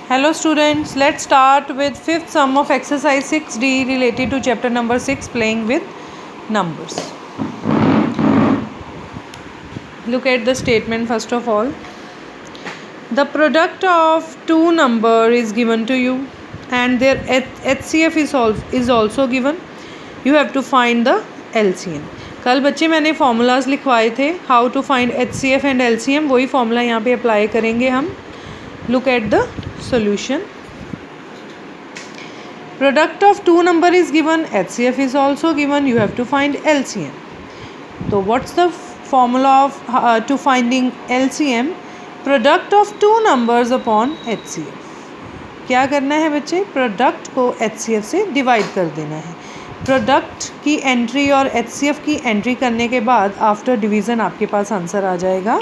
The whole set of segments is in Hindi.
Hello students, let's start with fifth sum of exercise 6D related to chapter number 6, playing with numbers. Look at the statement first of all. The product of two numbers is given to you and their HCF is also given. You have to find the LCM. कल बच्चे मैंने फॉर्मूलाज लिखवाए थे how to find HCF and LCM, वही फॉर्मूला यहाँ पे अप्लाई करेंगे हम. Look at the solution. Product of two number is given, HCF is also given, you have to find LCM. So what's the formula of to finding LCM? Product of two numbers upon HCF. क्या करना है बच्चे, प्रोडक्ट को HCF से डिवाइड कर देना है. प्रोडक्ट की एंट्री और HCF की एंट्री करने के बाद आफ्टर डिवीज़न आपके पास आंसर आ जाएगा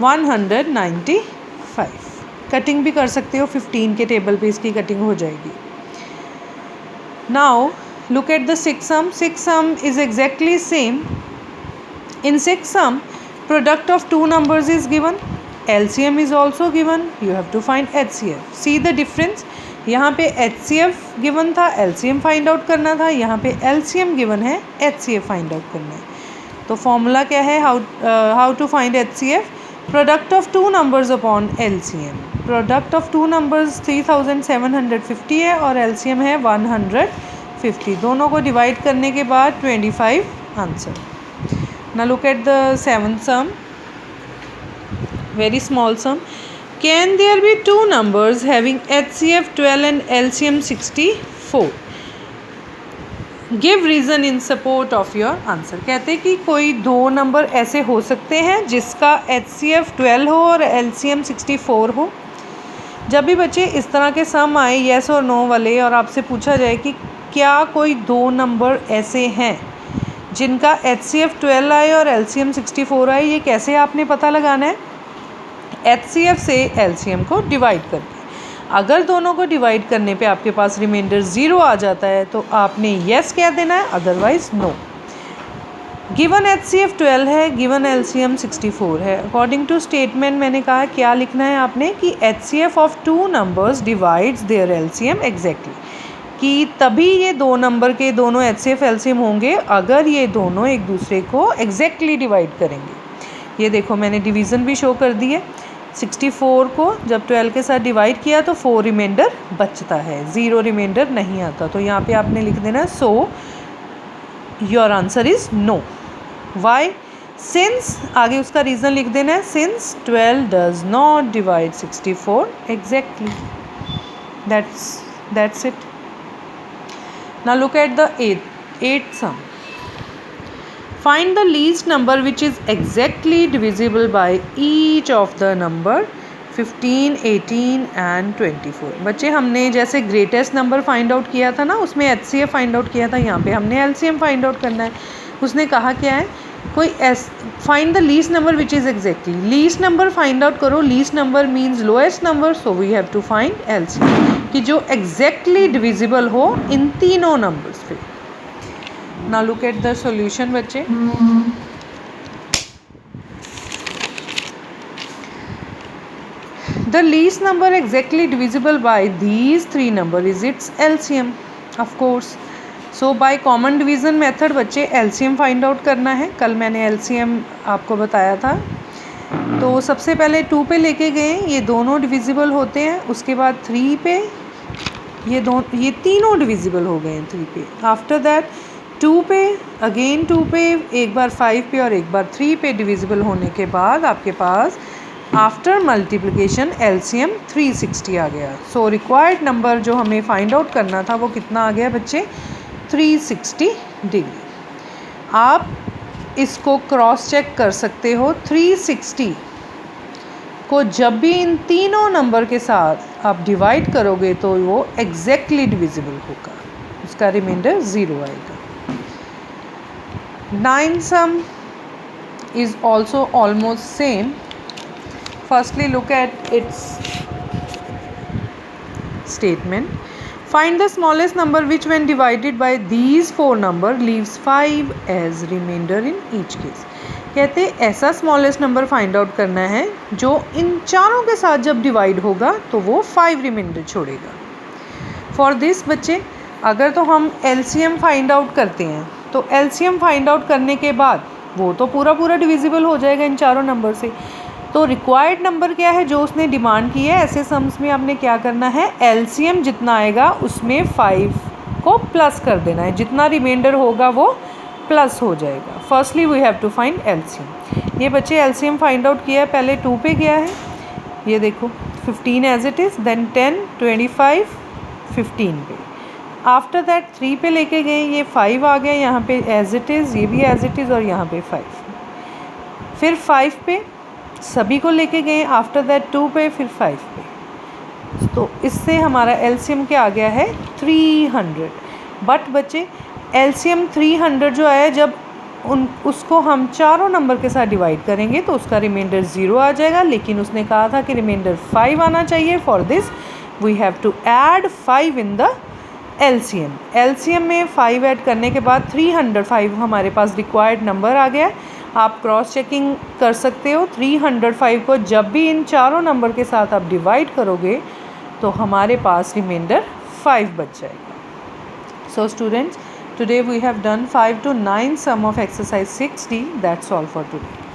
195. कटिंग भी कर सकते हो, 15 के टेबल पे इसकी कटिंग हो जाएगी. Now look at the six sum. Six sum is exactly same. In six sum product of two numbers is given, LCM is also given, you have to find HCF. See the difference, यहाँ पे HCF गिवन था, LCM फाइंड आउट करना था. यहाँ पे LCM गिवन है, HCF फाइंड आउट करना है. तो फॉर्मूला क्या है, how to find HCF? Product of two numbers upon LCM. Product of two numbers 3750 है और LCM है 150. दोनों को डिवाइड करने के बाद 25 answer. Now look at the seventh sum, very small sum. Can there be two numbers having HCF 12 and LCM 64? Give reason in support of your answer. कहते हैं कि कोई दो नंबर ऐसे हो सकते हैं जिसका HCF 12 हो और LCM 64 हो. जब भी बच्चे इस तरह के सम आए येस और नो वाले और आपसे पूछा जाए कि क्या कोई दो नंबर ऐसे हैं जिनका HCF 12 आए और LCM 64 आए, ये कैसे आपने पता लगाना है? HCF से LCM को डिवाइड करके. अगर दोनों को डिवाइड करने पे आपके पास रिमाइंडर 0 आ जाता है तो आपने येस कह देना है, अदरवाइज नो. गिवन HCF 12 है, गिवन LCM 64 है. अकॉर्डिंग टू स्टेटमेंट मैंने कहा क्या लिखना है आपने कि HCF of two numbers divides their LCM exactly. कि तभी ये दो नंबर के दोनों HCF LCM होंगे अगर ये दोनों एक दूसरे को एग्जैक्टली डिवाइड करेंगे. ये देखो मैंने डिवीज़न भी शो कर दी है. 64 को जब 12 के साथ डिवाइड किया तो 4 रिमाइंडर बचता है, 0 रिमाइंडर नहीं आता. तो यहाँ पे आपने लिख देना so your answer is no. Why? Since, आगे उसका रीज़न लिख देना है, since 12 does not divide 64 exactly. That's it. Now look at the eight sum. Find the least number which is exactly divisible by each of the number 15, 18 and 24. बच्चे हमने जैसे ग्रेटेस्ट नंबर फाइंड आउट किया था ना, उसमें HCF फाइंड आउट किया था, यहाँ पे हमने LCM फाइंड आउट करना है. उसने कहा क्या है, कोई find the least number which is exactly. Least number find out करो. Least number means lowest number, so we have to find LCM कि जो एग्जैक्टली डिविजिबल हो इन तीनों नंबर्स पे. Now look at the solution बच्चे. The least number exactly divisible by these three number is its LCM, of course. So by common division method बच्चे LCM find out करना है. कल मैंने LCM आपको बताया था. तो सबसे पहले 2 पे लेके गए, ये दोनों डिविजिबल होते हैं. उसके बाद 3 पे ये तीनों डिविजिबल हो गए हैं 3 पे. आफ्टर दैट 2 पे, अगेन 2 पे, एक बार 5 पे और एक बार 3 पे डिविजिबल होने के बाद आपके पास आफ्टर मल्टीप्लिकेशन LCM 360 आ गया. सो रिक्वायर्ड नंबर जो हमें फाइंड आउट करना था वो कितना आ गया बच्चे, 360 डिग्री. आप इसको क्रॉस चेक कर सकते हो. 360 को जब भी इन तीनों नंबर के साथ आप डिवाइड करोगे तो वो एग्जैक्टली डिविजिबल होगा, उसका रिमाइंडर 0 आएगा. 9 sum is also almost same. Firstly look at its statement. Find the smallest number which when divided by these 4 number leaves 5 as remainder in each case. कहते ऐसा स्मॉलेस्ट नंबर फाइंड आउट करना है जो इन चारों के साथ जब डिवाइड होगा तो वो 5 रिमाइंडर छोड़ेगा। फॉर दिस बच्चे अगर तो हम एलसीएम फाइंड आउट करते हैं तो एलसीएम फाइंड आउट करने के बाद वो तो पूरा डिविजिबल हो जाएगा इन चारों नंबर से। तो रिक्वायर्ड नंबर क्या है जो उसने डिमांड की है, ऐसे सम्स में आपने क्या करना है, एलसीएम जितना आएगा उसमें 5 को प्लस कर देना है, जितना रिमाइंडर होगा वो प्लस हो जाएगा। Firstly we have to find LCM. ये बच्चे एलसीएम फाइंड आउट किया है, पहले 2 पे गया है, ये देखो 15 एज इट इज़, देन 10, 25, 15 पे। आफ्टर दैट 3 पे लेके गए, ये 5 आ गया यहाँ पे एज इट इज़, ये भी एज इट इज़ और यहाँ पे 5। फिर 5 पे सभी को लेके गए, आफ्टर दैट 2 पे, फिर 5 पे। तो इससे हमारा एलसीएम क्या आ गया है 300। बट बच्चे एलसीएम 300 जो है जब उसको हम चारों नंबर के साथ डिवाइड करेंगे तो उसका रिमाइंडर 0 आ जाएगा, लेकिन उसने कहा था कि रिमाइंडर 5 आना चाहिए। For this we have to add 5 in the LCM. LCM में 5 ऐड करने के बाद 305 हमारे पास रिक्वायर्ड नंबर आ गया। आप क्रॉस चेकिंग कर सकते हो, 305 को जब भी इन चारों नंबर के साथ आप डिवाइड करोगे तो हमारे पास रिमाइंडर 5 बच जाएगा। So students, today we have done 5 to 9 sum of exercise 6D. That's all for today.